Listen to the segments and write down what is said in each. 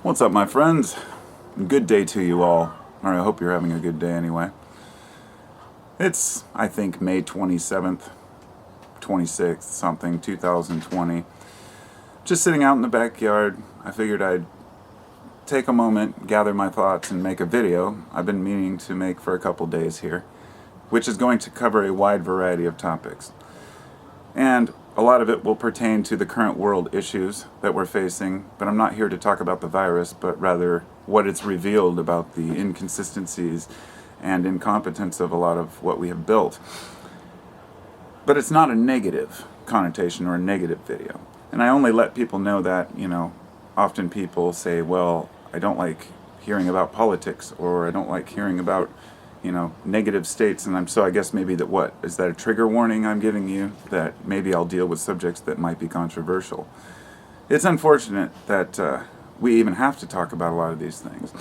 What's up, my friends? Good day to you all. Or I hope you're having a good day anyway. It's, I think, May 27th, 26th, something, 2020. Just sitting out in the backyard. I figured I'd take a moment, gather my thoughts, and make a video I've been meaning to make for a couple days here, which is going to cover a wide variety of topics. And a lot of it will pertain to the current world issues that we're facing, but I'm not here to talk about the virus, but rather what it's revealed about the inconsistencies and incompetence of a lot of what we have built. But it's not a negative connotation or a negative video. And I only let people know that, often people say, well, I don't like hearing about politics, or I don't like hearing about negative states, and so I guess maybe that what? Is that a trigger warning I'm giving you? That maybe I'll deal with subjects that might be controversial. It's unfortunate that we even have to talk about a lot of these things.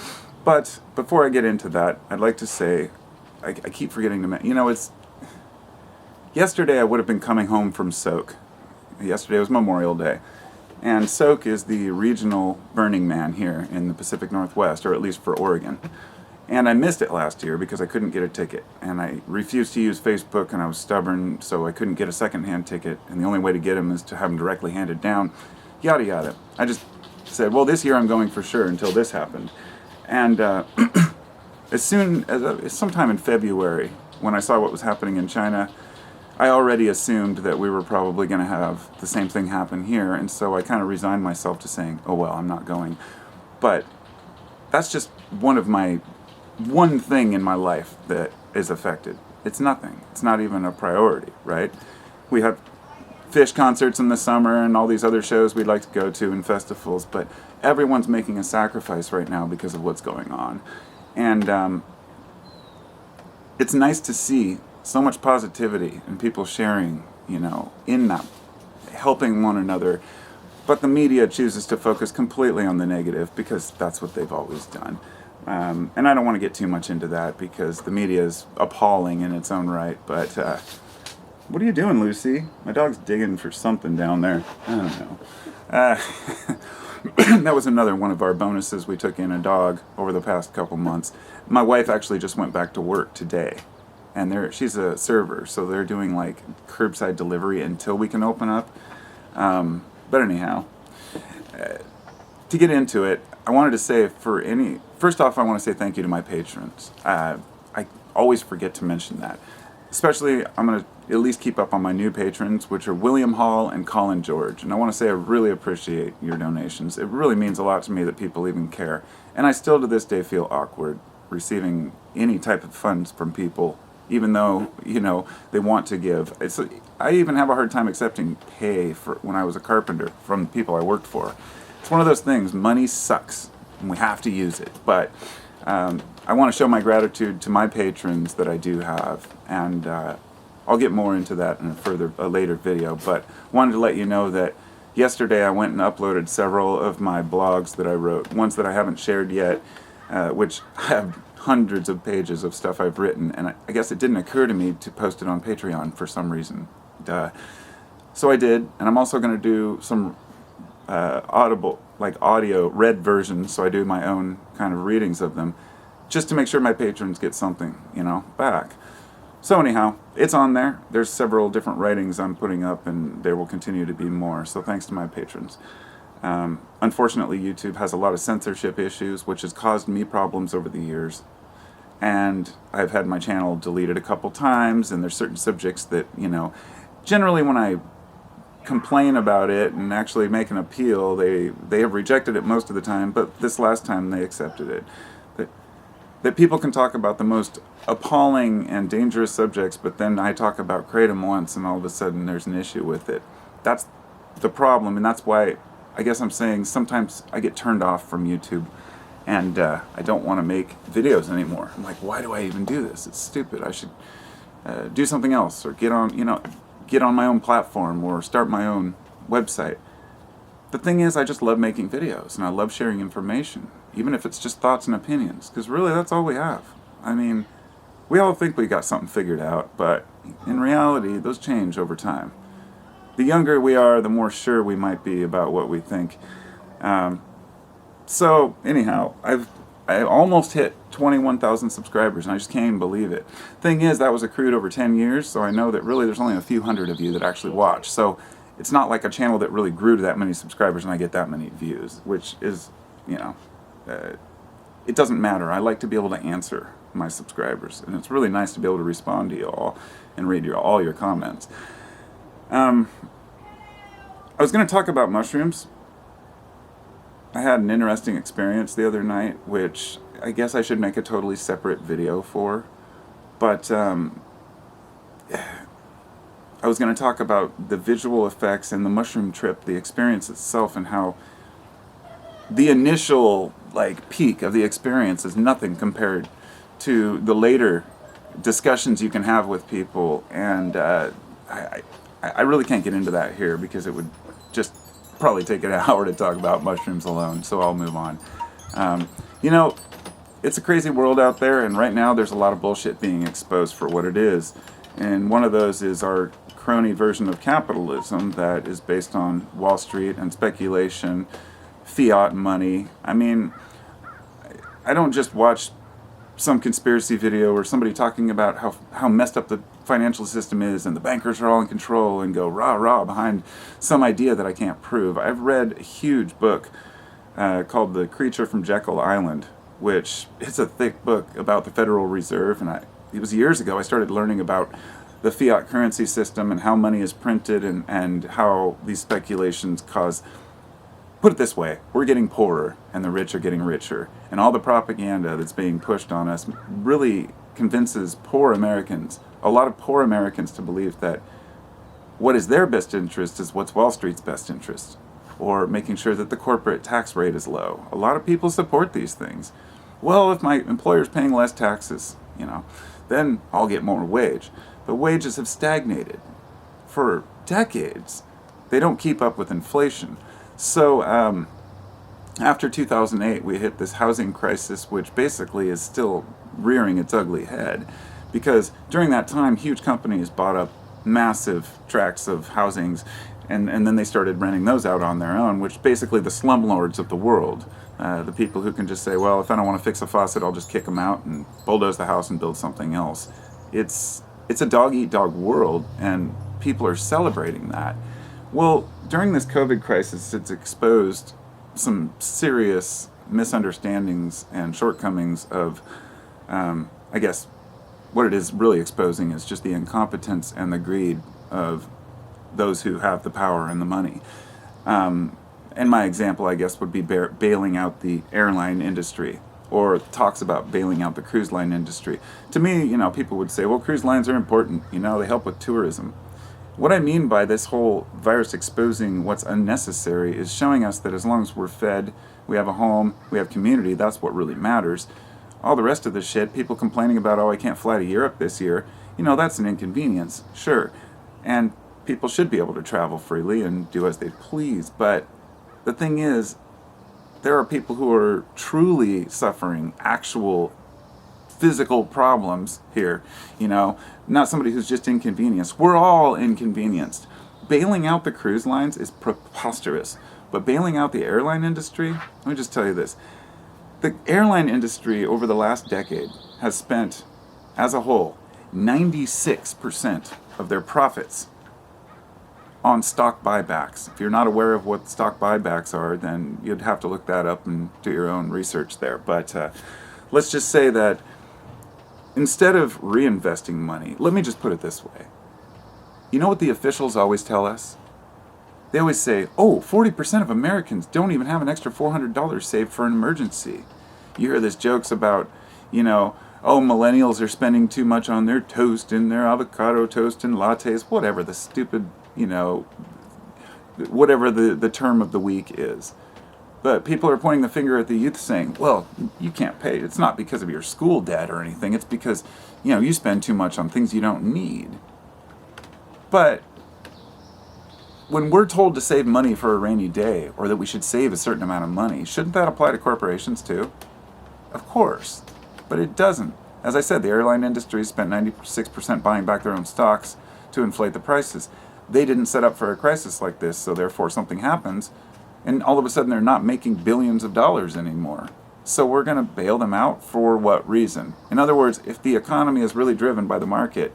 But before I get into that, I'd like to say, I keep forgetting to mention, it's, yesterday I would have been coming home from Soak. Yesterday was Memorial Day. And Soak is the regional Burning Man here in the Pacific Northwest, or at least for Oregon. And I missed it last year because I couldn't get a ticket. And I refused to use Facebook, and I was stubborn, so I couldn't get a second-hand ticket. And the only way to get them is to have them directly handed down, yada yada. I just said, well, this year I'm going for sure until this happened. And as soon as, sometime in February, when I saw what was happening in China, I already assumed that we were probably going to have the same thing happen here. And so I kind of resigned myself to saying, oh, well, I'm not going. But that's just one thing in my life that is affected. It's nothing. It's not even a priority, right? We have fish concerts in the summer and all these other shows we'd like to go to and festivals, but everyone's making a sacrifice right now because of what's going on. And it's nice to see so much positivity and people sharing, in that, helping one another. But the media chooses to focus completely on the negative because that's what they've always done. And I don't want to get too much into that because the media is appalling in its own right, but what are you doing, Lucy? My dog's digging for something down there. I don't know. That was another one of our bonuses. We took in a dog over the past couple months. My wife actually just went back to work today, and she's a server, so they're doing like curbside delivery until we can open up. But anyhow, to get into it, I wanted to say first off, I want to say thank you to my patrons. I always forget to mention that. Especially, I'm going to at least keep up on my new patrons, which are William Hall and Colin George. And I want to say I really appreciate your donations. It really means a lot to me that people even care. And I still to this day feel awkward receiving any type of funds from people, even though, they want to give. I even have a hard time accepting pay for when I was a carpenter from the people I worked for. It's one of those things, money sucks, and we have to use it. But I want to show my gratitude to my patrons that I do have, and I'll get more into that in a later video. But wanted to let you know that yesterday I went and uploaded several of my blogs that I wrote, ones that I haven't shared yet, which have hundreds of pages of stuff I've written, and I guess it didn't occur to me to post it on Patreon for some reason. So I did, and I'm also going to do some audio read versions, so I do my own kind of readings of them, just to make sure my patrons get something, back. So anyhow, it's on there. There's several different writings I'm putting up, and there will continue to be more, so thanks to my patrons. Unfortunately, YouTube has a lot of censorship issues, which has caused me problems over the years. And I've had my channel deleted a couple times, and there's certain subjects that, generally when I complain about it and actually make an appeal, they have rejected it most of the time, but this last time they accepted it. That people can talk about the most appalling and dangerous subjects, but then I talk about kratom once and all of a sudden there's an issue with it. That's the problem, and that's why I guess I'm saying sometimes I get turned off from YouTube, and I don't want to make videos anymore. I'm like, why do I even do this? It's stupid. I should do something else, or get on my own platform, or start my own website. The thing is, I just love making videos, and I love sharing information, even if it's just thoughts and opinions, because really that's all we have. I mean, we all think we got something figured out, but in reality, those change over time. The younger we are, the more sure we might be about what we think. So anyhow, I almost hit 21,000 subscribers, and I just can't even believe it. Thing is, that was accrued over 10 years, so I know that really there's only a few hundred of you that actually watch. So it's not like a channel that really grew to that many subscribers and I get that many views, which is, you know, it doesn't matter. I like to be able to answer my subscribers, and it's really nice to be able to respond to you all and read all your comments. I was going to talk about mushrooms. I had an interesting experience the other night, which I guess I should make a totally separate video for. But I was going to talk about the visual effects and the mushroom trip, the experience itself, and how the initial peak of the experience is nothing compared to the later discussions you can have with people. And I really can't get into that here because it would just probably take an hour to talk about mushrooms alone, so I'll move on. You know, it's a crazy world out there, and right now there's a lot of bullshit being exposed for what it is. And one of those is our crony version of capitalism that is based on Wall Street and speculation, fiat money. I mean, I don't just watch some conspiracy video or somebody talking about how messed up the financial system is and the bankers are all in control and go rah-rah behind some idea that I can't prove. I've read a huge book called The Creature from Jekyll Island, which is a thick book about the Federal Reserve, and it was years ago I started learning about the fiat currency system and how money is printed and how these speculations cause... Put it this way, we're getting poorer and the rich are getting richer, and all the propaganda that's being pushed on us really convinces poor Americans, a lot of poor Americans, to believe that what is their best interest is what's Wall Street's best interest, or making sure that the corporate tax rate is low. A lot of people support these things. Well, if my employer's paying less taxes, you know, then I'll get more wage. But wages have stagnated for decades. They don't keep up with inflation. So after 2008, we hit this housing crisis, which basically is still rearing its ugly head, because during that time, huge companies bought up massive tracts of housings, and then they started renting those out on their own, which basically the slumlords of the world, the people who can just say, well, if I don't want to fix a faucet, I'll just kick them out and bulldoze the house and build something else. It's a dog-eat-dog world, and people are celebrating that. Well, during this COVID crisis, it's exposed some serious misunderstandings and shortcomings of, I guess, what it is really exposing is just the incompetence and the greed of those who have the power and the money. And my example, I guess, would be bailing out the airline industry, or talks about bailing out the cruise line industry. To me, you know, people would say, well, cruise lines are important, you know, they help with tourism. What I mean by this whole virus exposing what's unnecessary is showing us that as long as we're fed, we have a home, we have community, that's what really matters. All the rest of the shit, people complaining about, oh, I can't fly to Europe this year, you know, that's an inconvenience, sure. And people should be able to travel freely and do as they please, but the thing is, there are people who are truly suffering actual physical problems here, you know, not somebody who's just inconvenienced. We're all inconvenienced. Bailing out the cruise lines is preposterous, but bailing out the airline industry, let me just tell you this. The airline industry over the last decade has spent, as a whole, 96% of their profits on stock buybacks. If you're not aware of what stock buybacks are, then you'd have to look that up and do your own research there. But let's just say that instead of reinvesting money, let me just put it this way. You know what the officials always tell us? They always say, oh, 40% of Americans don't even have an extra $400 saved for an emergency. You hear these jokes about, you know, oh, millennials are spending too much on their toast and their avocado toast and lattes, whatever the stupid, you know, whatever the term of the week is. But people are pointing the finger at the youth saying, well, you can't pay. It's not because of your school debt or anything. It's because, you know, you spend too much on things you don't need. But when we're told to save money for a rainy day, or that we should save a certain amount of money, shouldn't that apply to corporations too? Of course. But it doesn't. As I said, the airline industry spent 96% buying back their own stocks to inflate the prices. They didn't set up for a crisis like this, so therefore something happens. And all of a sudden they're not making billions of dollars anymore. So we're going to bail them out for what reason? In other words, if the economy is really driven by the market,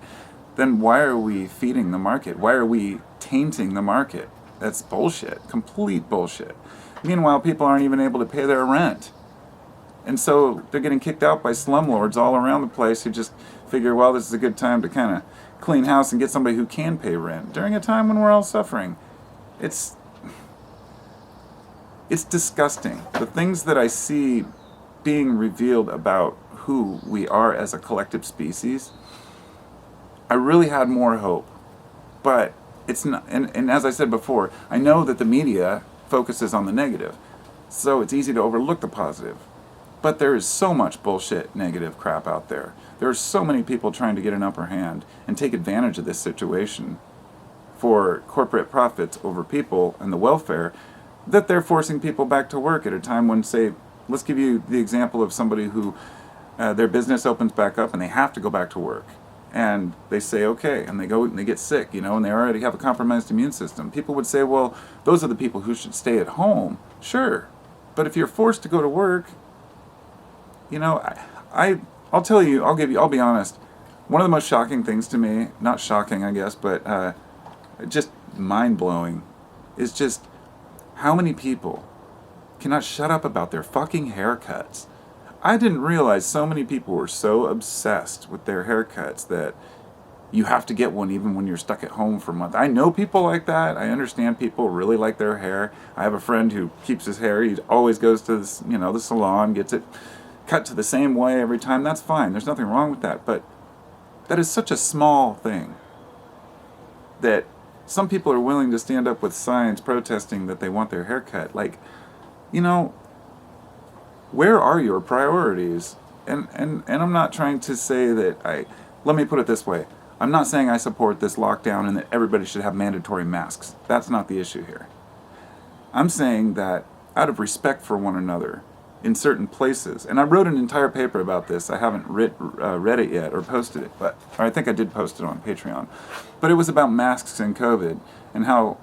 then why are we feeding the market? Why are we tainting the market? That's bullshit. Complete bullshit. Meanwhile, people aren't even able to pay their rent. And so they're getting kicked out by slumlords all around the place who just figure, well, this is a good time to kind of clean house and get somebody who can pay rent during a time when we're all suffering. It's disgusting. The things that I see being revealed about who we are as a collective species, I really had more hope. But it's not, and as I said before, I know that the media focuses on the negative, so it's easy to overlook the positive. But there is so much bullshit negative crap out there. There are so many people trying to get an upper hand and take advantage of this situation for corporate profits over people and the welfare, that they're forcing people back to work at a time when, say, let's give you the example of somebody who their business opens back up and they have to go back to work. And they say, okay, and they go and they get sick, you know, and they already have a compromised immune system. People would say, well, those are the people who should stay at home. Sure. But if you're forced to go to work, you know, I'll tell you, I'll be honest. One of the most shocking things to me, not shocking, I guess, but just mind-blowing, is just how many people cannot shut up about their fucking haircuts. I didn't realize so many people were so obsessed with their haircuts that you have to get one even when you're stuck at home for a month. I know people like that. I understand people really like their hair. I have a friend who keeps his hair. He always goes to this, you know, the salon, gets it cut to the same way every time. That's fine. There's nothing wrong with that. But that is such a small thing that some people are willing to stand up with signs protesting that they want their hair cut. Like, you know, where are your priorities? And I'm not trying to say that let me put it this way. I'm not saying I support this lockdown and that everybody should have mandatory masks. That's not the issue here. I'm saying that out of respect for one another in certain places, and I wrote an entire paper about this. I haven't read it yet or posted it, or I think I did post it on Patreon. But it was about masks and COVID and how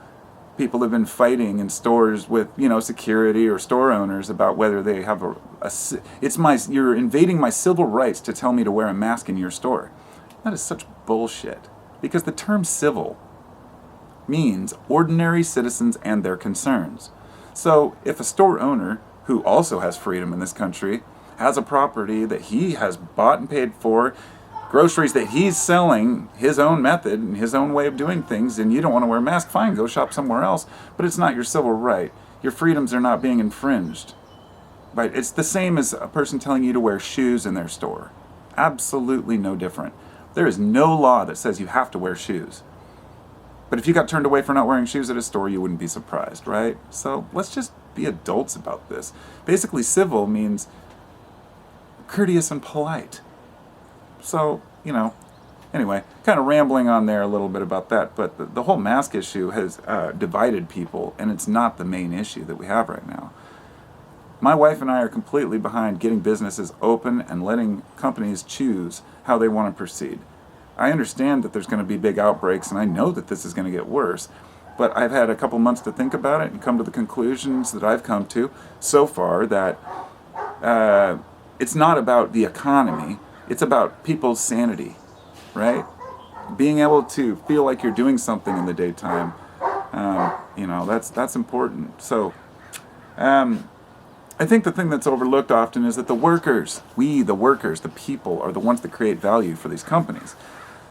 people have been fighting in stores with, you know, security or store owners about whether they have you're invading my civil rights to tell me to wear a mask in your store. That is such bullshit. Because the term civil means ordinary citizens and their concerns. So if a store owner, who also has freedom in this country, has a property that he has bought and paid for, groceries that he's selling, his own method and his own way of doing things, and you don't want to wear a mask, fine, go shop somewhere else. But it's not your civil right. Your freedoms are not being infringed. Right? It's the same as a person telling you to wear shoes in their store. Absolutely no different. There is no law that says you have to wear shoes. But if you got turned away for not wearing shoes at a store, you wouldn't be surprised, right? So let's just be adults about this. Basically, civil means courteous and polite. So, you know, anyway, kind of rambling on there a little bit about that, but the whole mask issue has divided people, and it's not the main issue that we have right now. My wife and I are completely behind getting businesses open and letting companies choose how they want to proceed. I understand that there's going to be big outbreaks, and I know that this is going to get worse, but I've had a couple months to think about it and come to the conclusions that I've come to so far that it's not about the economy. It's about people's sanity, right? Being able to feel like you're doing something in the daytime, you know, that's important. So, I think the thing that's overlooked often is that the workers, the people, are the ones that create value for these companies.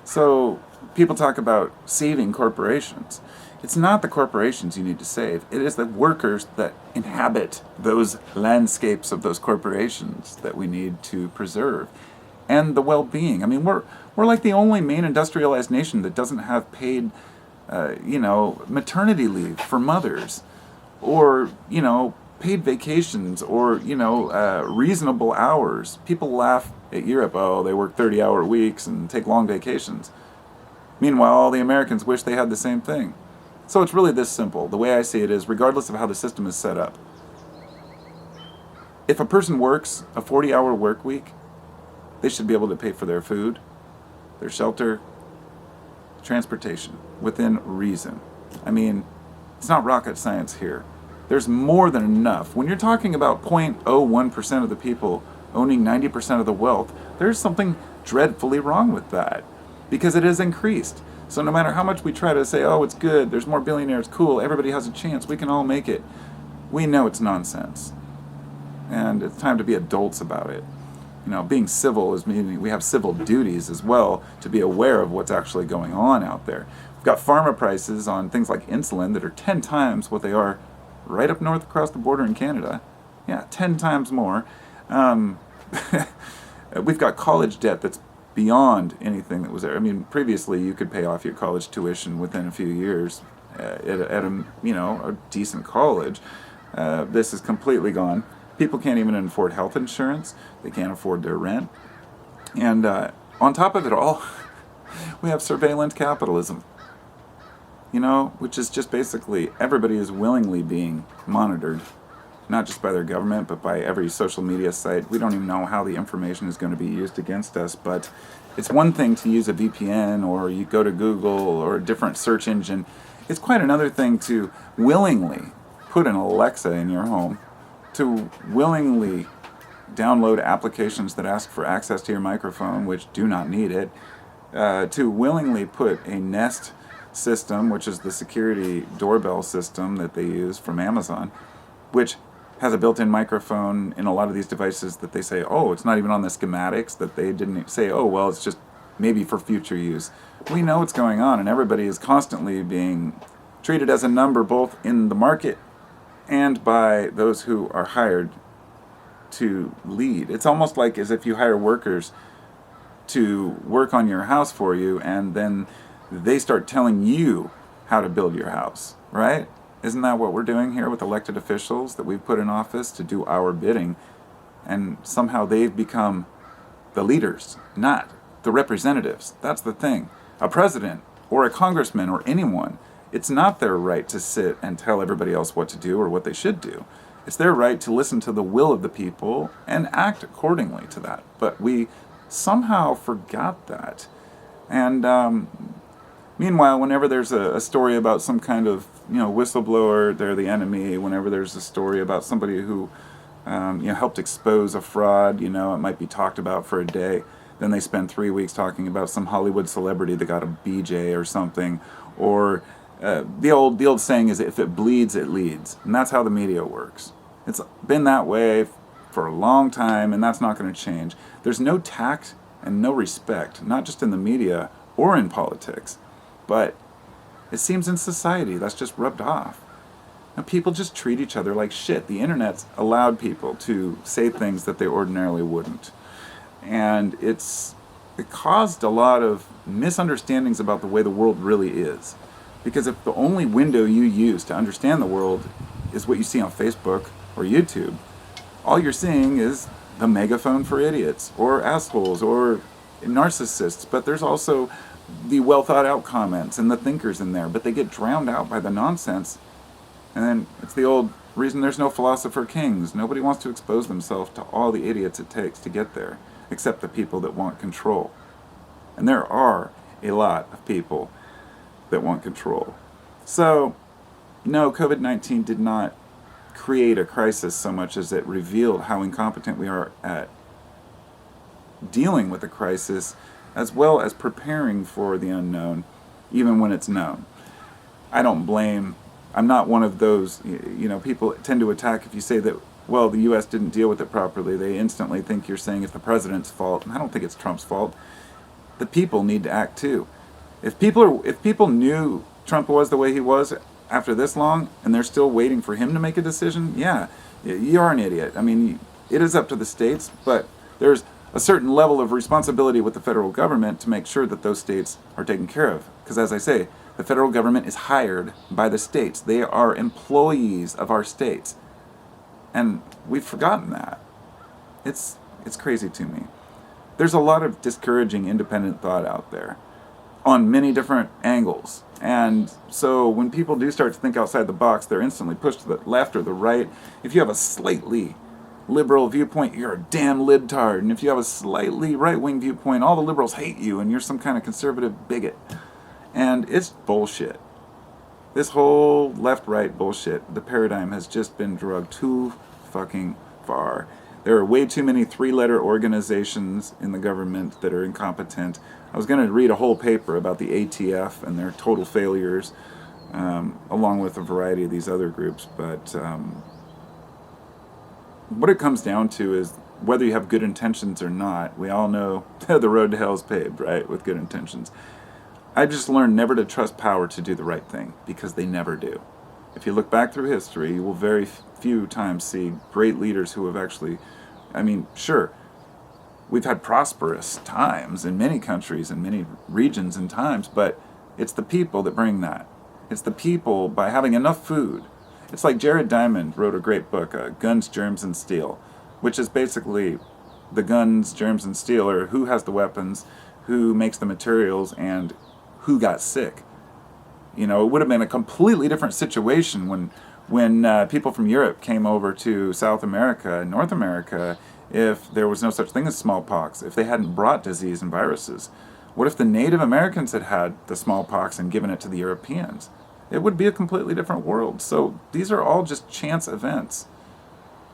So, people talk about saving corporations. It's not the corporations you need to save. It is the workers that inhabit those landscapes of those corporations that we need to preserve. And the well-being. I mean, we're like the only main industrialized nation that doesn't have paid, you know, maternity leave for mothers, or, you know, paid vacations, or, you know, reasonable hours. People laugh at Europe. Oh, they work 30-hour weeks and take long vacations. Meanwhile, all the Americans wish they had the same thing. So it's really this simple. The way I see it is, regardless of how the system is set up, if a person works a 40-hour work week, they should be able to pay for their food, their shelter, transportation, within reason. I mean, it's not rocket science here. There's more than enough. When you're talking about 0.01% of the people owning 90% of the wealth, there's something dreadfully wrong with that, because it has increased. So no matter how much we try to say, oh, it's good, there's more billionaires, cool, everybody has a chance, we can all make it, we know it's nonsense. And it's time to be adults about it. You know, being civil is meaning we have civil duties as well to be aware of what's actually going on out there. We've got pharma prices on things like insulin that are 10 times what they are right up north across the border in Canada. Yeah, 10 times more. We've got college debt that's beyond anything that was there. I mean, previously you could pay off your college tuition within a few years at a, you know, a decent college. This is completely gone. People can't even afford health insurance. They can't afford their rent. And on top of it all, we have surveillance capitalism. You know, which is just basically everybody is willingly being monitored. Not just by their government, but by every social media site. We don't even know how the information is going to be used against us, but it's one thing to use a VPN, or you go to Google, or a different search engine. It's quite another thing to willingly put an Alexa in your home, to willingly download applications that ask for access to your microphone, which do not need it, to willingly put a Nest system, which is the security doorbell system that they use from Amazon, which has a built-in microphone in a lot of these devices that they say, oh, it's not even on the schematics, that they didn't say, oh, well, it's just maybe for future use. We know what's going on, and everybody is constantly being treated as a number, both in the market and by those who are hired to lead. It's almost like as if you hire workers to work on your house for you, and then they start telling you how to build your house, right? Isn't that what we're doing here with elected officials that we've put in office to do our bidding? And somehow they've become the leaders, not the representatives. That's the thing. A president or a congressman or anyone, it's not their right to sit and tell everybody else what to do or what they should do. It's their right to listen to the will of the people and act accordingly to that. But we somehow forgot that. And meanwhile, whenever there's a story about some kind of, you know, whistleblower, they're the enemy. Whenever there's a story about somebody who, you know, helped expose a fraud, you know, it might be talked about for a day. Then they spend 3 weeks talking about some Hollywood celebrity that got a BJ or something. Or the old saying is, if it bleeds, it leads. And that's how the media works. It's been that way for a long time, and that's not going to change. There's no tact and no respect, not just in the media or in politics, but it seems in society that's just rubbed off. And people just treat each other like shit. The internet's allowed people to say things that they ordinarily wouldn't. And it caused a lot of misunderstandings about the way the world really is. Because if the only window you use to understand the world is what you see on Facebook or YouTube, all you're seeing is the megaphone for idiots, or assholes, or narcissists. But there's also the well thought out comments and the thinkers in there, but they get drowned out by the nonsense. And then it's the old reason there's no philosopher kings. Nobody wants to expose themselves to all the idiots it takes to get there, except the people that want control. And there are a lot of people that want control. So, no, COVID-19 did not create a crisis so much as it revealed how incompetent we are at dealing with the crisis, as well as preparing for the unknown, even when it's known. I don't blame, I'm not one of those, you know, people tend to attack if you say that, well, the U.S. didn't deal with it properly. They instantly think you're saying it's the president's fault, and I don't think it's Trump's fault. The people need to act too. If people knew Trump was the way he was after this long, and they're still waiting for him to make a decision, yeah, you are an idiot. I mean, it is up to the states, but there's a certain level of responsibility with the federal government to make sure that those states are taken care of. Because as I say, the federal government is hired by the states. They are employees of our states. And we've forgotten that. It's crazy to me. There's a lot of discouraging independent thought out there on many different angles. And so when people do start to think outside the box, they're instantly pushed to the left or the right. If you have a slightly liberal viewpoint, you're a damn libtard. And if you have a slightly right-wing viewpoint, all the liberals hate you and you're some kind of conservative bigot. And it's bullshit. This whole left-right bullshit, the paradigm has just been drugged too fucking far. There are way too many three-letter organizations in the government that are incompetent. I was going to read a whole paper about the ATF and their total failures, along with a variety of these other groups, but what it comes down to is whether you have good intentions or not. We all know the road to hell is paved, right, with good intentions. I just learned never to trust power to do the right thing, because they never do. If you look back through history, you will very few times see great leaders who have actually, I mean, sure, we've had prosperous times in many countries and many regions and times, but it's the people that bring that. It's the people by having enough food. It's like Jared Diamond wrote a great book, Guns, Germs, and Steel, which is basically the guns, germs, and steel, or who has the weapons, who makes the materials, and who got sick. You know, it would have been a completely different situation when people from Europe came over to South America and North America if there was no such thing as smallpox, if they hadn't brought disease and viruses. What if the Native Americans had had the smallpox and given it to the Europeans? It would be a completely different world. So these are all just chance events.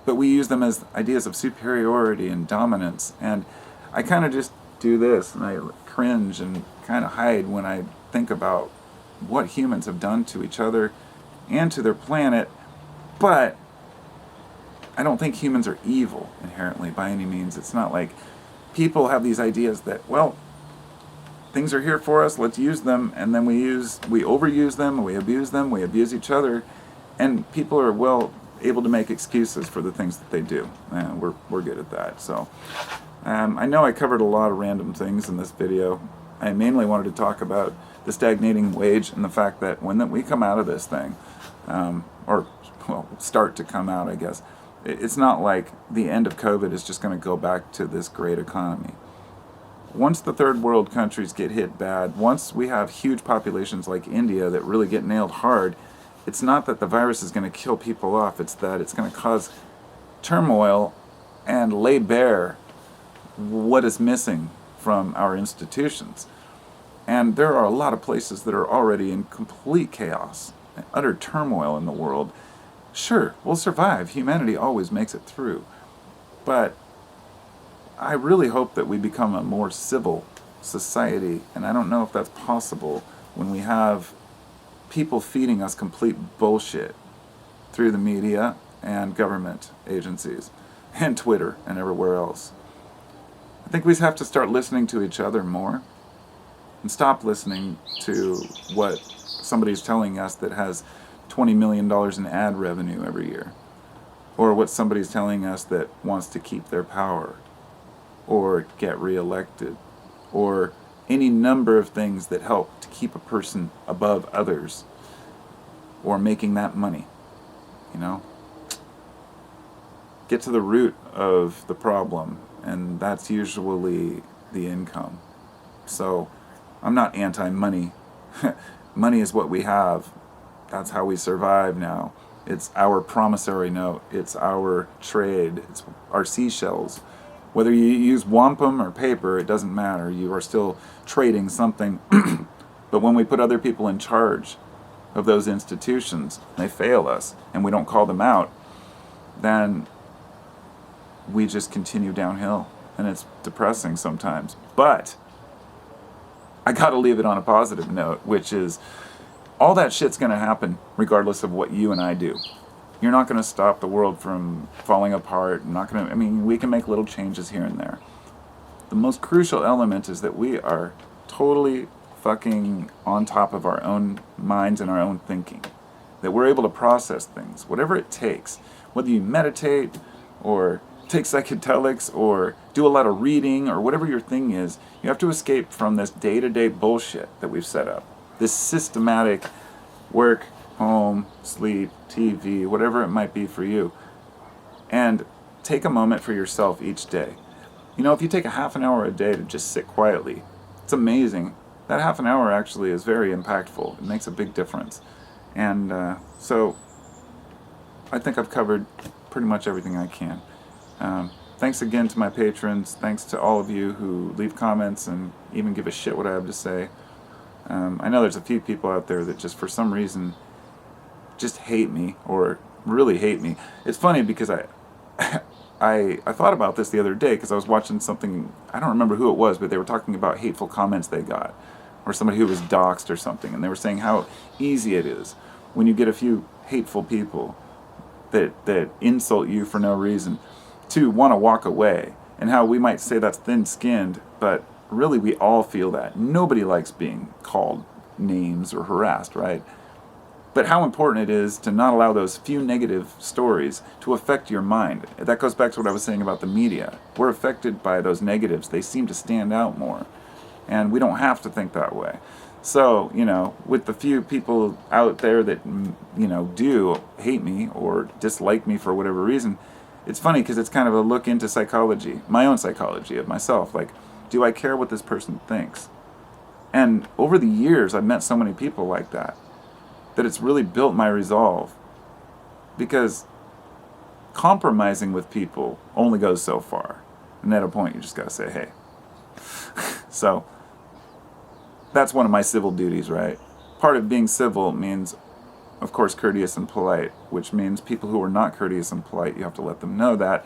But we use them as ideas of superiority and dominance. And I kind of just do this, and I cringe and kind of hide when I think about what humans have done to each other and to their planet. But I don't think humans are evil inherently by any means. It's not like people have these ideas that, well, things are here for us, let's use them, and then we overuse them, we abuse each other, and people are, well, able to make excuses for the things that they do. We're good at that. So I know I covered a lot of random things in this video. I mainly wanted to talk about the stagnating wage and the fact that when we come out of this thing, or well, start to come out, I guess, it's not like the end of COVID is just going to go back to this great economy. Once the third world countries get hit bad, once we have huge populations like India that really get nailed hard, it's not that the virus is going to kill people off, it's that it's going to cause turmoil and lay bare what is missing from our institutions. And there are a lot of places that are already in complete chaos and utter turmoil in the world. Sure, we'll survive. Humanity always makes it through. But I really hope that we become a more civil society, and I don't know if that's possible when we have people feeding us complete bullshit through the media and government agencies and Twitter and everywhere else. I think we have to start listening to each other more and stop listening to what somebody's telling us that has $20 million in ad revenue every year, or what somebody's telling us that wants to keep their power or get reelected, or any number of things that help to keep a person above others or making that money. You know, get to the root of the problem, and that's usually the income. So I'm not anti-money. Money is what we have. That's how we survive now. It's our promissory note. It's our trade. It's our seashells. Whether you use wampum or paper, it doesn't matter. You are still trading something. But when we put other people in charge of those institutions, they fail us, and we don't call them out, then we just continue downhill. And it's depressing sometimes. But I gotta leave it on a positive note, which is all that shit's gonna happen regardless of what you and I do. You're not gonna stop the world from falling apart. I mean, we can make little changes here and there. The most crucial element is that we are totally fucking on top of our own minds and our own thinking. That we're able to process things, whatever it takes. Whether you meditate, or take psychedelics, or do a lot of reading, or whatever your thing is, you have to escape from this day-to-day bullshit that we've set up. This systematic work, home, sleep, TV, whatever it might be for you. And take a moment for yourself each day. You know, if you take a half an hour a day to just sit quietly, it's amazing. That half an hour actually is very impactful. It makes a big difference. And so I think I've covered pretty much everything I can. Thanks again to my patrons. Thanks to all of you who leave comments and even give a shit what I have to say. I know there's a few people out there that just for some reason just hate me or really hate me. It's funny because I thought about this the other day because I was watching something, I don't remember who it was, but they were talking about hateful comments they got, or somebody who was doxxed or something, and they were saying how easy it is when you get a few hateful people that insult you for no reason to want to walk away, and how we might say that's thin-skinned, but really we all feel that. Nobody likes being called names or harassed, right? But how important it is to not allow those few negative stories to affect your mind. That goes back to what I was saying about the media. We're affected by those negatives. They seem to stand out more. And we don't have to think that way. So, you know, with the few people out there that, you know, do hate me or dislike me for whatever reason, it's funny because it's kind of a look into psychology, my own psychology of myself. Like, do I care what this person thinks? And over the years, I've met so many people like that it's really built my resolve. Because compromising with people only goes so far. And at a point, you just got to say, hey. So, that's one of my civil duties, right? Part of being civil means, of course, courteous and polite, which means people who are not courteous and polite, you have to let them know that.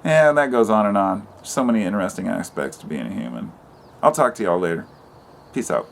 And that goes on and on. So many interesting aspects to being a human. I'll talk to y'all later. Peace out.